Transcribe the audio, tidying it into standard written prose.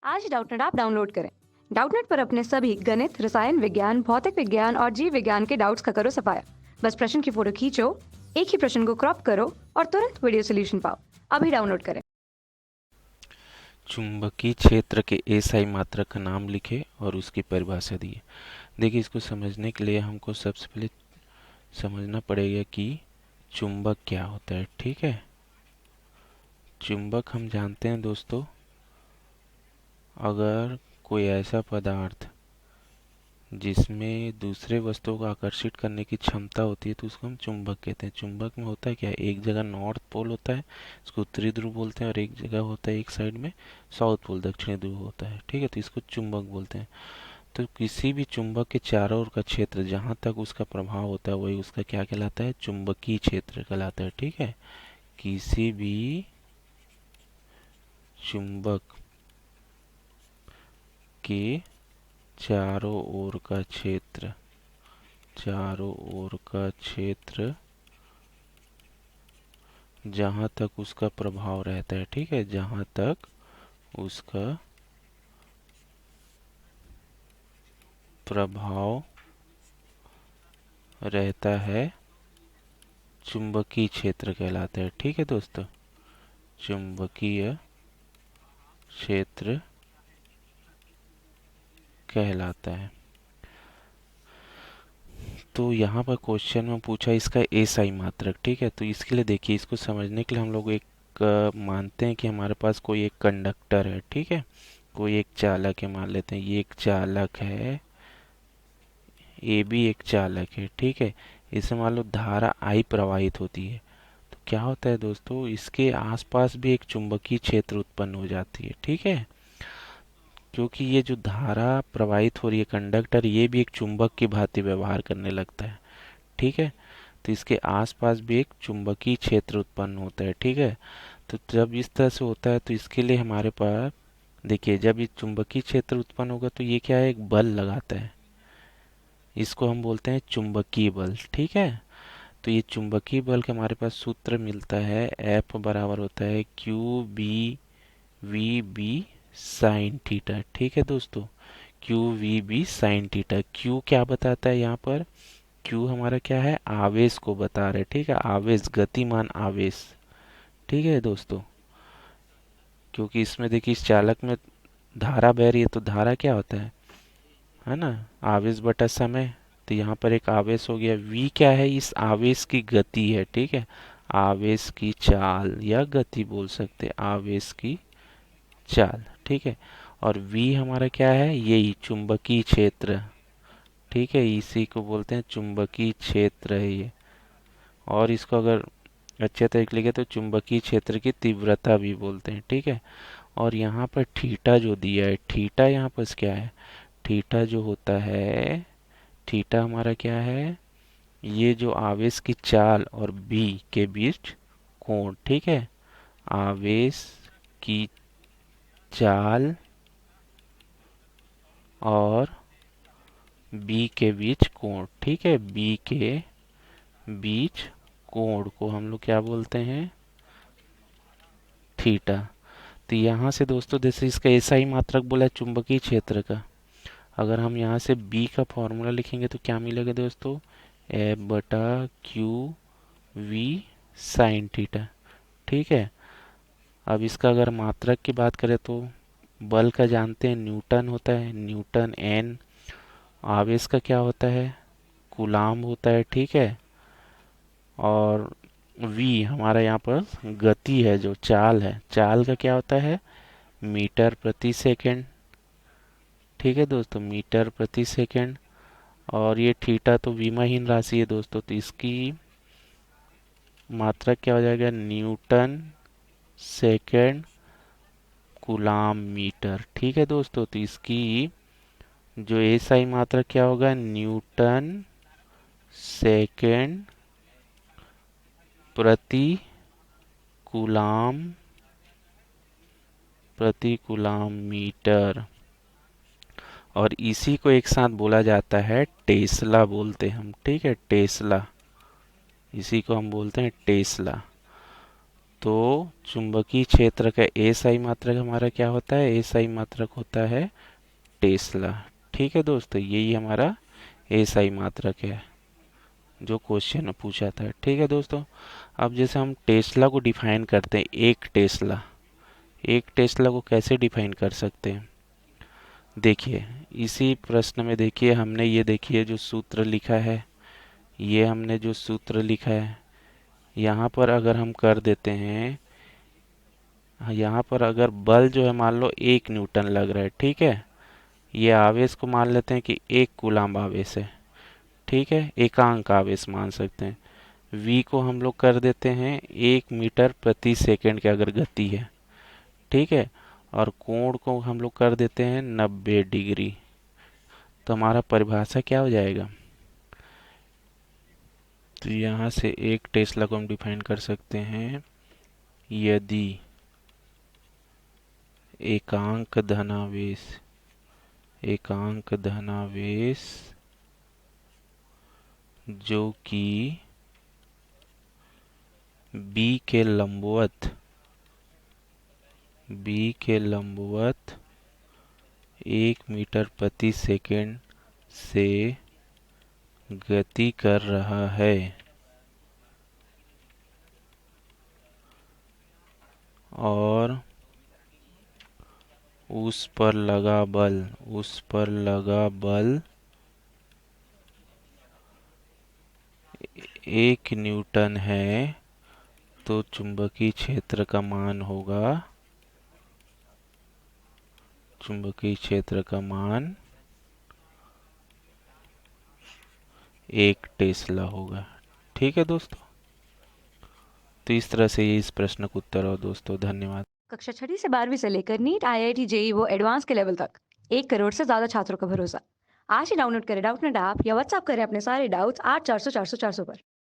आज Doubtnut app download करें। Doubtnut पर अपने सभी गणित, रसायन विज्ञान, भौतिक विज्ञान और जीव विज्ञान के डाउट्स का करो सफाया। बस प्रश्न की फोटो खींचो, एक ही प्रश्न को क्रॉप करो और तुरंत वीडियो सोल्यूशन पाओ। अभी डाउनलोड करें। चुंबकीय क्षेत्र के एसआई मात्रक का नाम लिखे और उसकी परिभाषा दिए। देखिए, इसको समझने के लिए हमको सबसे पहले समझना पड़ेगा कि चुंबक क्या होता है। ठीक है, चुंबक हम जानते हैं दोस्तों, अगर कोई ऐसा पदार्थ जिसमें दूसरे वस्तुओं को आकर्षित करने की क्षमता होती है तो उसको हम चुंबक कहते हैं। चुंबक में होता है क्या, एक जगह नॉर्थ पोल होता है, इसको उत्तरी ध्रुव बोलते हैं, और एक जगह होता है एक साइड में साउथ पोल, दक्षिणी ध्रुव होता है। ठीक है, तो इसको चुंबक बोलते हैं। तो किसी भी चुंबक के चारों ओर का क्षेत्र जहाँ तक उसका प्रभाव होता है वही उसका क्या कहलाता है, चुंबकीय क्षेत्र कहलाता है। ठीक है, किसी भी चुंबक के चारों ओर का क्षेत्र, चारों ओर का क्षेत्र जहाँ तक उसका प्रभाव रहता है। ठीक है, जहाँ तक उसका प्रभाव रहता है चुंबकीय क्षेत्र कहलाता है। ठीक है दोस्तों, चुंबकीय क्षेत्र कहलाता है। तो यहाँ पर क्वेश्चन में पूछा इसका एसआई मात्रक। ठीक है, तो इसके लिए देखिए, इसको समझने के लिए हम लोग एक मानते हैं कि हमारे पास कोई एक कंडक्टर है। ठीक है, कोई एक चालक है, मान लेते हैं ये एक चालक है, ए भी एक चालक है। ठीक है, इसमें मान लो धारा आई प्रवाहित होती है, तो क्या होता है दोस्तों, इसके आसपास भी एक चुंबकीय क्षेत्र उत्पन्न हो जाती है। ठीक है, क्योंकि ये जो धारा प्रवाहित हो रही है, कंडक्टर ये भी एक चुंबक की भांति व्यवहार करने लगता है। ठीक है, तो इसके आसपास भी एक चुंबकीय क्षेत्र उत्पन्न होता है। ठीक है, तो जब इस तरह से होता है तो इसके लिए हमारे पास देखिए, जब ये चुंबकीय क्षेत्र उत्पन्न होगा तो ये क्या है, एक बल लगाता है, इसको हम बोलते हैं चुंबकीय बल। ठीक है, तो ये चुंबकीय बल का हमारे पास सूत्र मिलता है, एफ बराबर होता है Q B V B sine theta. ठीक है दोस्तों, Q V B sine theta. Q क्या बताता है यहाँ पर, क्यू हमारा क्या है, आवेश को बता रहे। ठीक है, आवेश, गतिमान आवेश। ठीक है दोस्तों, क्योंकि इसमें देखिए इस चालक में धारा बह रही है, तो धारा क्या होता है ना, आवेश बटा समय। तो यहाँ पर एक आवेश हो गया, v क्या है, इस आवेश की गति है। ठीक है, आवेश की चाल या गति बोल सकते हैं, आवेश की चाल। ठीक है, और v हमारा क्या है, यही चुंबकीय क्षेत्र। ठीक है, इसी को बोलते हैं चुंबकीय क्षेत्र है ये। और इसको अगर अच्छे तरीके लिखे तो चुंबकीय क्षेत्र की तीव्रता भी बोलते हैं। ठीक है, और यहाँ पर थीटा जो दिया है, थीटा यहाँ पर क्या है, थीटा जो होता है, थीटा हमारा क्या है, ये जो आवेश की चाल और बी के बीच कोण। ठीक है, आवेश की चाल और बी के बीच कोण। ठीक है, बी के बीच कोण को हम लोग क्या बोलते हैं, थीटा। तो यहाँ से दोस्तों जैसे इसका ऐसा ही मात्रक बोला है चुंबकीय क्षेत्र का, अगर हम यहाँ से बी का फॉर्मूला लिखेंगे तो क्या मिलेगा दोस्तों, एफ बटा क्यू वी साइन थीटा। ठीक है, अब इसका अगर मात्रक की बात करें तो बल का जानते हैं, न्यूटन होता है, न्यूटन एन। आवेश का क्या होता है, कूलाम होता है। ठीक है, और v हमारा यहाँ पर गति है, जो चाल है, चाल का क्या होता है, मीटर प्रति सेकंड। ठीक है दोस्तों, मीटर प्रति सेकंड। और ये थीटा तो विमाहीन राशि है दोस्तों, तो इसकी मात्रा क्या हो जाएगा, न्यूटन सेकंड कूलाम मीटर। ठीक है दोस्तों, तो इसकी जो एसआई मात्रा क्या होगा, न्यूटन सेकंड प्रति कूलाम, प्रति कूलाम मीटर। और इसी को एक साथ बोला जाता है टेस्ला बोलते हैं हम। ठीक है, टेस्ला, इसी को हम बोलते हैं टेस्ला। तो चुंबकीय क्षेत्र का एसआई मात्रक हमारा क्या होता है? एसआई मात्रक होता है टेस्ला। ठीक है दोस्तों, यही हमारा एसआई मात्रक है जो क्वेश्चन में पूछा था। ठीक है दोस्तों, अब जैसे हम टेस्ला को डिफाइन करते हैं, एक टेस्ला को कैसे डिफाइन कर सकते हैं? देखिए, इसी प्रश्न में देखिए हमने ये देखिए जो सूत्र लिखा है, ये हमने जो सूत्र लिखा है यहाँ पर अगर हम कर देते हैं, यहाँ पर अगर बल जो है मान लो 1 न्यूटन लग रहा है, ठीक है, ये आवेश को मान लेते हैं कि 1 कूलाम्ब आवेश है, ठीक है, एकांक आवेश मान सकते हैं। v को हम लोग कर देते हैं 1 मीटर प्रति सेकंड की अगर गति है, ठीक है, और कोण को हम लोग कर देते हैं 90 डिग्री। तो हमारा परिभाषा क्या हो जाएगा? तो यहाँ से एक टेस्ला को हम डिफाइन कर सकते हैं, यदि एकांक धनावेश जो कि b के लंबवत 1 मीटर प्रति सेकंड से गति कर रहा है और उस पर लगा बल 1 न्यूटन है, तो चुंबकीय क्षेत्र का मान 1 टेस्ला होगा। ठीक है दोस्तों, तो इस तरह से ये इस प्रश्न का उत्तर हो दोस्तों। धन्यवाद। कक्षा 6वीं से 12वीं से लेकर नीट, आईआईटी, जेई वो एडवांस के लेवल तक 1 करोड़ से ज्यादा छात्रों का भरोसा। आज ही डाउनलोड करें डाउटनेट ऐप या व्हाट्सएप करें अपने सारे डाउट्स 8400 400 400 पर।